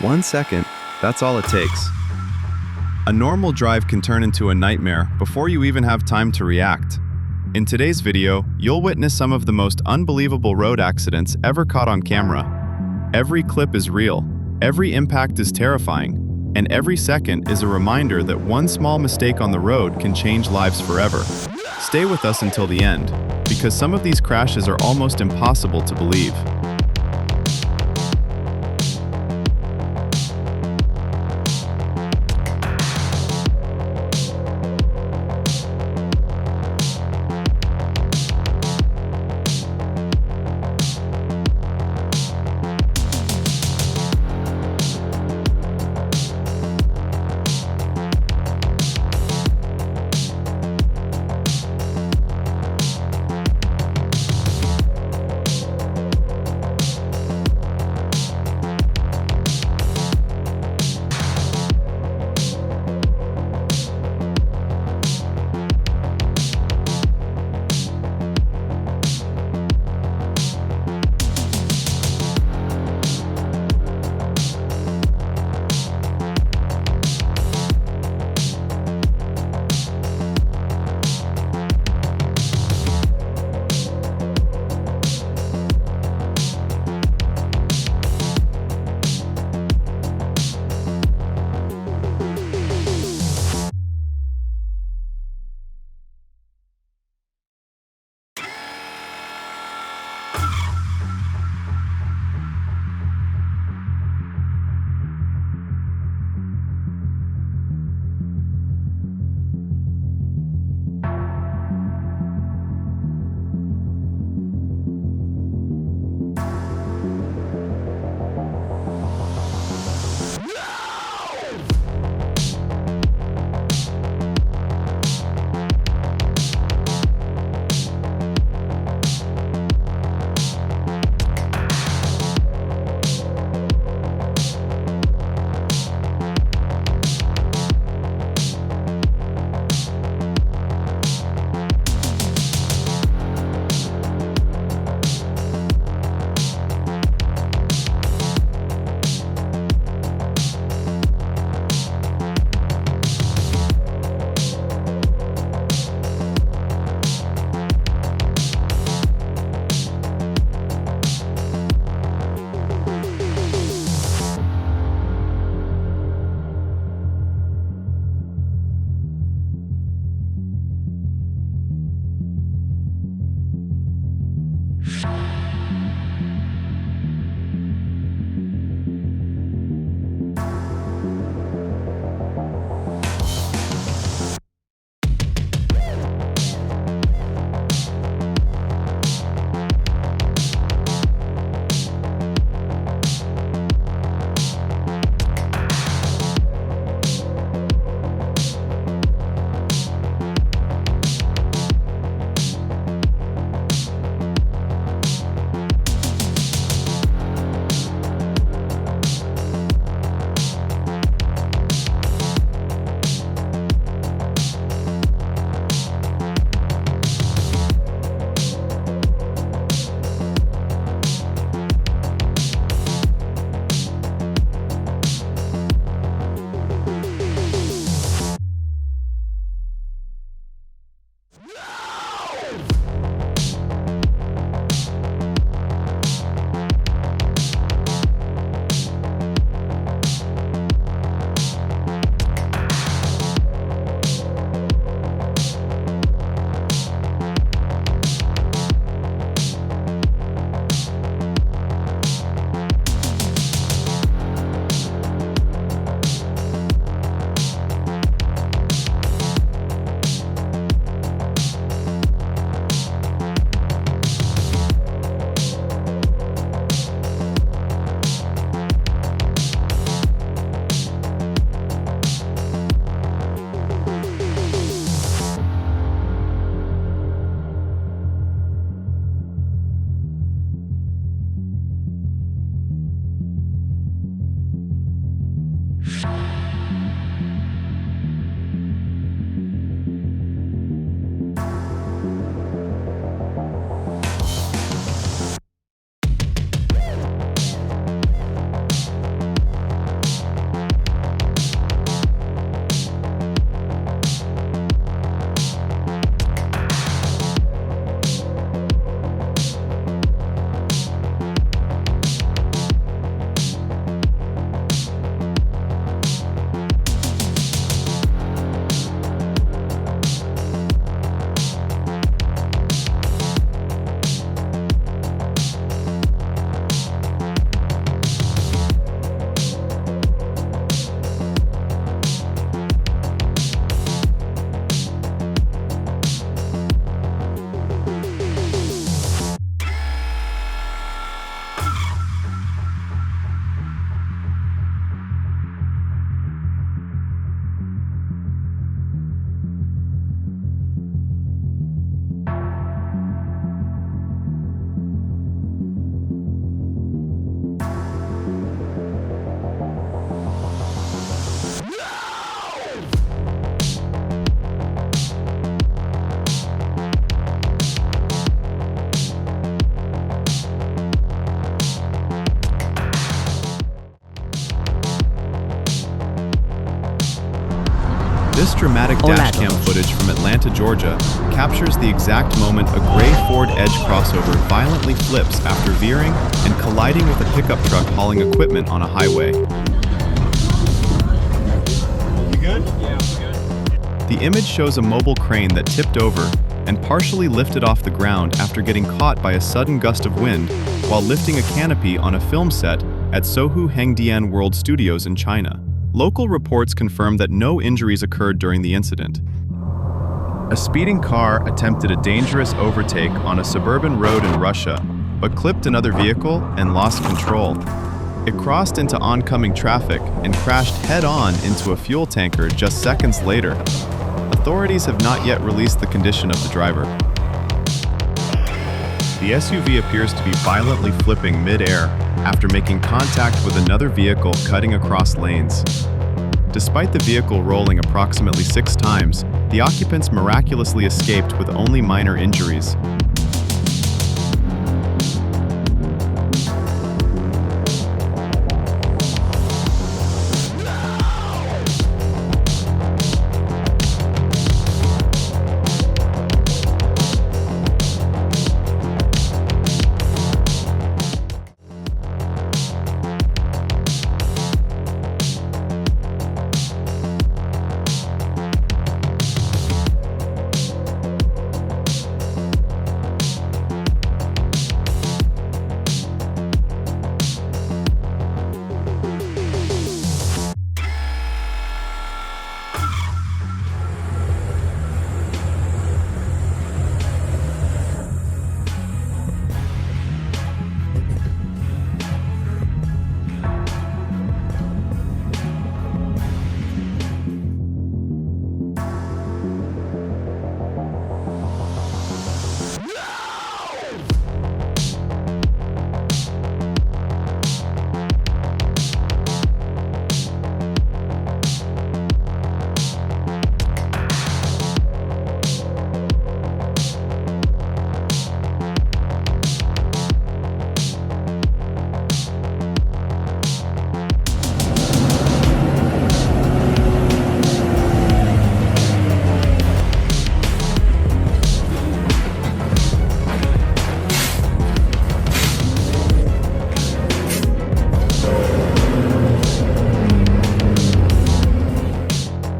1 second, that's all it takes. A normal drive can turn into a nightmare before you even have time to react. In today's video, you'll witness some of the most unbelievable road accidents ever caught on camera. Every clip is real, every impact is terrifying, and every second is a reminder that one small mistake on the road can change lives forever. Stay with us until the end, because some of these crashes are almost impossible to believe. This dramatic dashcam footage from Atlanta, Georgia, captures the exact moment a gray Ford Edge crossover violently flips after veering and colliding with a pickup truck hauling equipment on a highway. You good? Yeah, I'm good. The image shows a mobile crane that tipped over and partially lifted off the ground after getting caught by a sudden gust of wind while lifting a canopy on a film set at Sohu Hengdian World Studios in China. Local reports confirm that no injuries occurred during the incident. A speeding car attempted a dangerous overtake on a suburban road in Russia, but clipped another vehicle and lost control. It crossed into oncoming traffic and crashed head-on into a fuel tanker just seconds later. Authorities have not yet released the condition of the driver. The SUV appears to be violently flipping mid-air after making contact with another vehicle cutting across lanes. Despite the vehicle rolling approximately 6 times, the occupants miraculously escaped with only minor injuries.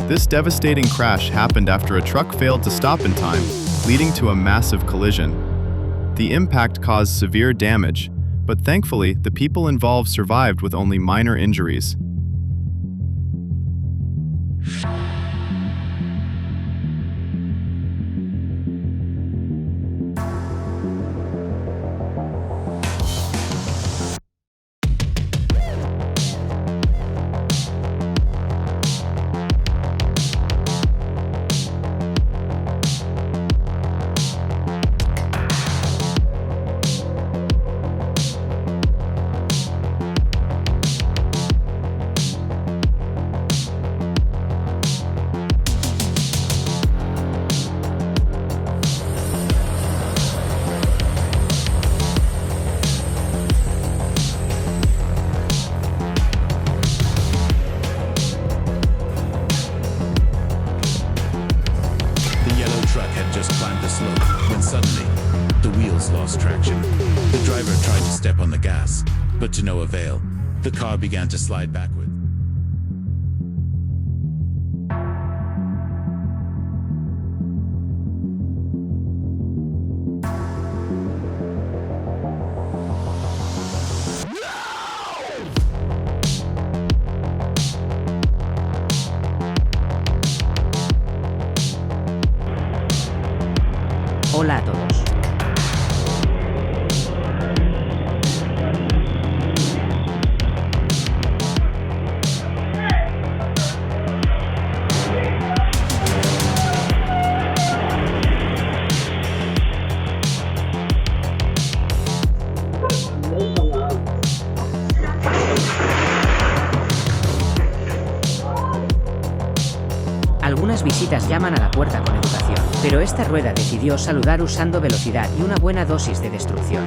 This devastating crash happened after a truck failed to stop in time, leading to a massive collision. The impact caused severe damage, but thankfully, the people involved survived with only minor injuries. Just climbed the slope when suddenly the wheels lost traction. The driver tried to step on the gas, but to no avail. The car began to slide backwards. Hola a todos. Algunas visitas llaman a la puerta con educación, pero esta rueda decidió saludar usando velocidad y una buena dosis de destrucción.